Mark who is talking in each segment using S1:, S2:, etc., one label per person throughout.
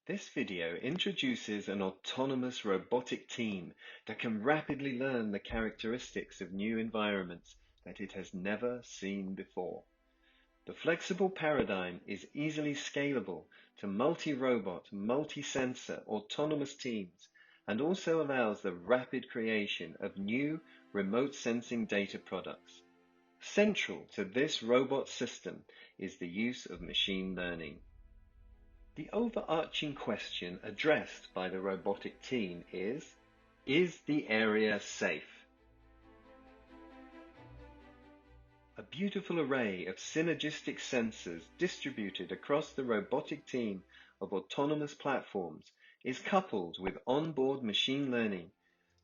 S1: This video introduces an autonomous robotic team that can rapidly learn the characteristics of new environments that it has never seen before. The flexible paradigm is easily scalable to multi-robot, multi-sensor autonomous teams and also allows the rapid creation of new remote sensing data products. Central to this robot system is the use of machine learning. The overarching question addressed by the robotic team is the area safe? A beautiful array of synergistic sensors distributed across the robotic team of autonomous platforms is coupled with onboard machine learning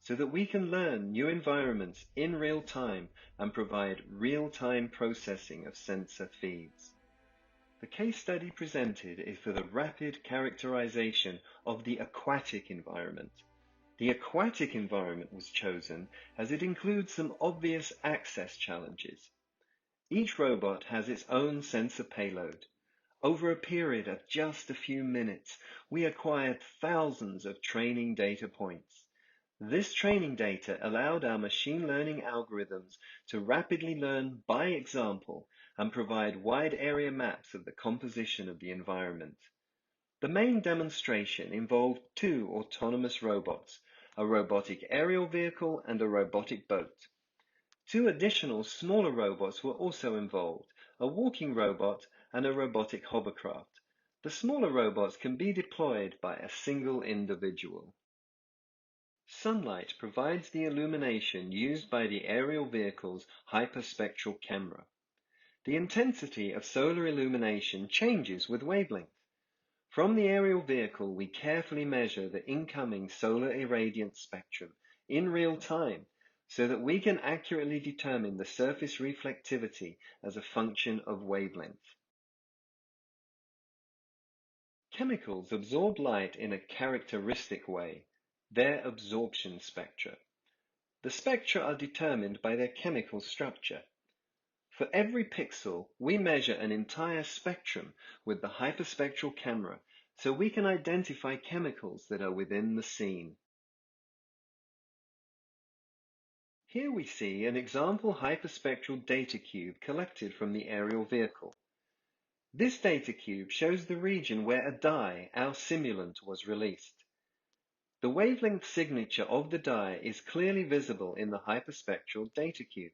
S1: so that we can learn new environments in real time and provide real-time processing of sensor feeds. The case study presented is for the rapid characterization of the aquatic environment. The aquatic environment was chosen as it includes some obvious access challenges. Each robot has its own sensor payload. Over a period of just a few minutes, we acquired thousands of training data points. This training data allowed our machine learning algorithms to rapidly learn by example and provide wide area maps of the composition of the environment. The main demonstration involved two autonomous robots, a robotic aerial vehicle and a robotic boat. Two additional smaller robots were also involved, a walking robot and a robotic hovercraft. The smaller robots can be deployed by a single individual. Sunlight provides the illumination used by the aerial vehicle's hyperspectral camera. The intensity of solar illumination changes with wavelength. From the aerial vehicle, we carefully measure the incoming solar irradiance spectrum in real time so that we can accurately determine the surface reflectivity as a function of wavelength. Chemicals absorb light in a characteristic way, their absorption spectra. The spectra are determined by their chemical structure. For every pixel, we measure an entire spectrum with the hyperspectral camera so we can identify chemicals that are within the scene. Here we see an example hyperspectral data cube collected from the aerial vehicle. This data cube shows the region where a dye, our simulant, was released. The wavelength signature of the dye is clearly visible in the hyperspectral data cube.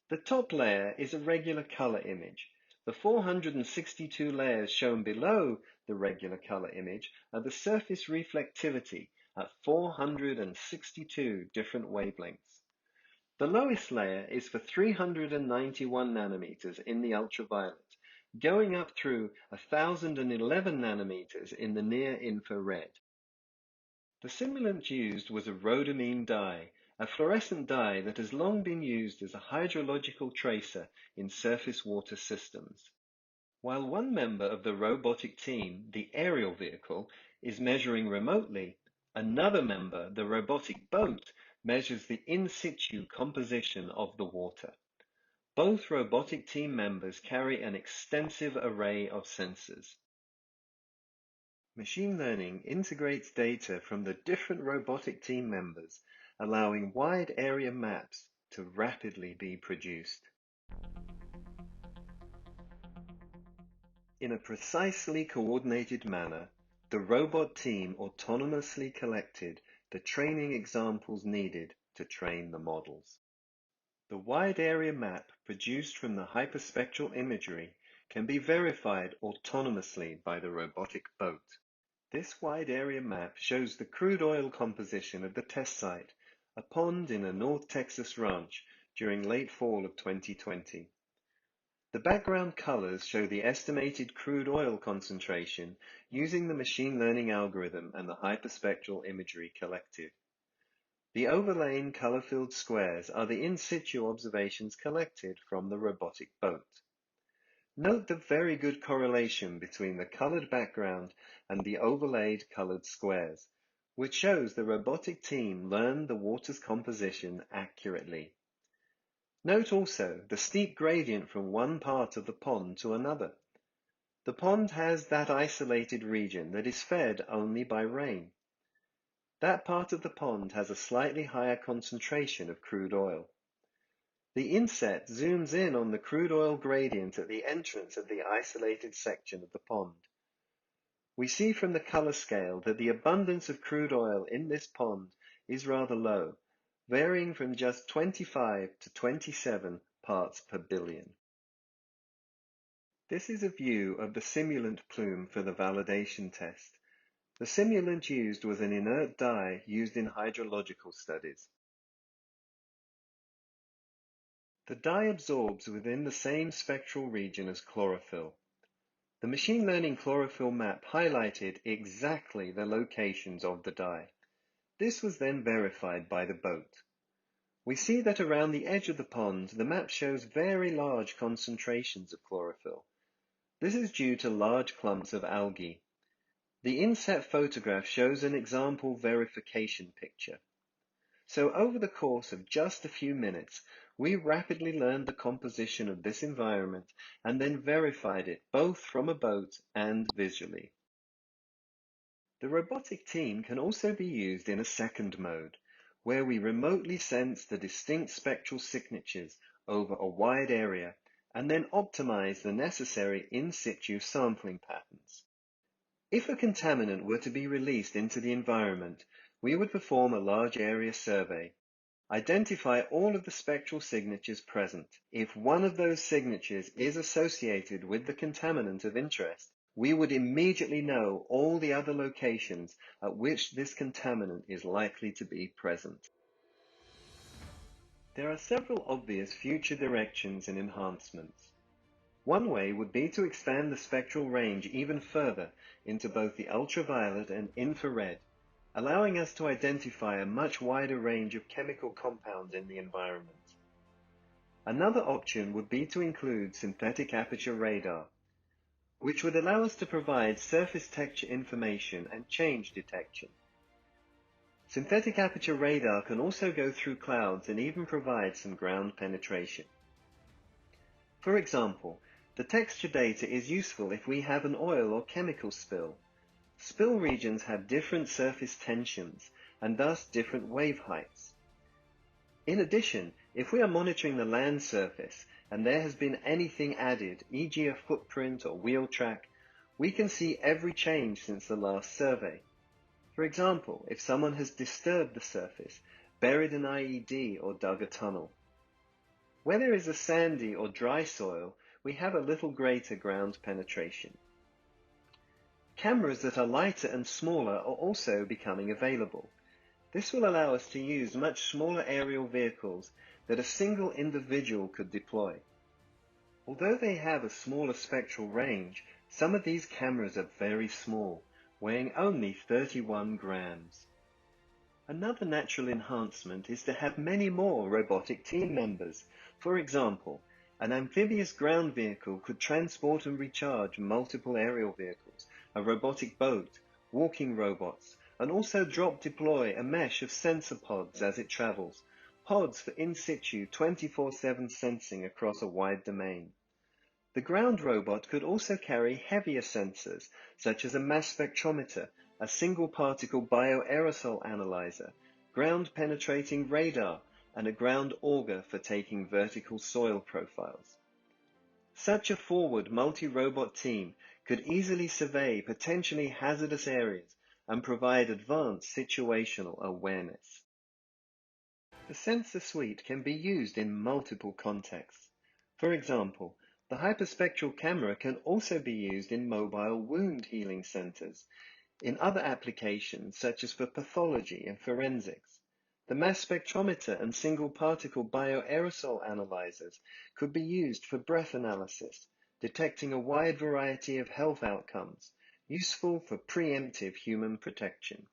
S1: The top layer is a regular color image. The 462 layers shown below the regular color image are the surface reflectivity at 462 different wavelengths. The lowest layer is for 391 nanometers in the ultraviolet, going up through 1011 nanometers in the near-infrared. The simulant used was a rhodamine dye, a fluorescent dye that has long been used as a hydrological tracer in surface water systems. While one member of the robotic team, the aerial vehicle, is measuring remotely, another member, the robotic boat, measures the in-situ composition of the water. Both robotic team members carry an extensive array of sensors. Machine learning integrates data from the different robotic team members, allowing wide area maps to rapidly be produced. In a precisely coordinated manner, the robot team autonomously collected the training examples needed to train the models. The wide area map produced from the hyperspectral imagery can be verified autonomously by the robotic boat. This wide area map shows the crude oil composition of the test site, a pond in a North Texas ranch during late fall of 2020. The background colors show the estimated crude oil concentration using the machine learning algorithm and the hyperspectral imagery collected. The overlain color-filled squares are the in-situ observations collected from the robotic boat. Note the very good correlation between the colored background and the overlaid colored squares, which shows the robotic team learned the water's composition accurately. Note also the steep gradient from one part of the pond to another. The pond has that isolated region that is fed only by rain. That part of the pond has a slightly higher concentration of crude oil. The inset zooms in on the crude oil gradient at the entrance of the isolated section of the pond. We see from the color scale that the abundance of crude oil in this pond is rather low, varying from just 25 to 27 parts per billion. This is a view of the simulant plume for the validation test. The simulant used was an inert dye used in hydrological studies. The dye absorbs within the same spectral region as chlorophyll. The machine learning chlorophyll map highlighted exactly the locations of the dye. This was then verified by the boat. We see that around the edge of the pond, the map shows very large concentrations of chlorophyll. This is due to large clumps of algae. The inset photograph shows an example verification picture. So over the course of just a few minutes, we rapidly learned the composition of this environment and then verified it both from a boat and visually. The robotic team can also be used in a second mode, where we remotely sense the distinct spectral signatures over a wide area and then optimize the necessary in situ sampling patterns. If a contaminant were to be released into the environment, we would perform a large area survey, identify all of the spectral signatures present. If one of those signatures is associated with the contaminant of interest, we would immediately know all the other locations at which this contaminant is likely to be present. There are several obvious future directions and enhancements. One way would be to expand the spectral range even further into both the ultraviolet and infrared, allowing us to identify a much wider range of chemical compounds in the environment. Another option would be to include synthetic aperture radar, which would allow us to provide surface texture information and change detection. Synthetic aperture radar can also go through clouds and even provide some ground penetration. For example, the texture data is useful if we have an oil or chemical spill. Spill regions have different surface tensions and thus different wave heights. In addition, if we are monitoring the land surface and there has been anything added, e.g. a footprint or wheel track, we can see every change since the last survey. For example, if someone has disturbed the surface, buried an IED or dug a tunnel. Where there is a sandy or dry soil, we have a little greater ground penetration. Cameras that are lighter and smaller are also becoming available. This will allow us to use much smaller aerial vehicles that a single individual could deploy. Although they have a smaller spectral range, some of these cameras are very small, weighing only 31 grams. Another natural enhancement is to have many more robotic team members. For example, an amphibious ground vehicle could transport and recharge multiple aerial vehicles, a robotic boat, walking robots, and also drop deploy a mesh of sensor pods as it travels, pods for in situ 24/7 sensing across a wide domain. The ground robot could also carry heavier sensors, such as a mass spectrometer, a single particle bioaerosol analyzer, ground penetrating radar, and a ground auger for taking vertical soil profiles. Such a forward multi-robot team could easily survey potentially hazardous areas and provide advanced situational awareness. The sensor suite can be used in multiple contexts. For example, the hyperspectral camera can also be used in mobile wound healing centers, in other applications such as for pathology and forensics. The mass spectrometer and single particle bioaerosol analyzers could be used for breath analysis, detecting a wide variety of health outcomes, useful for preemptive human protection.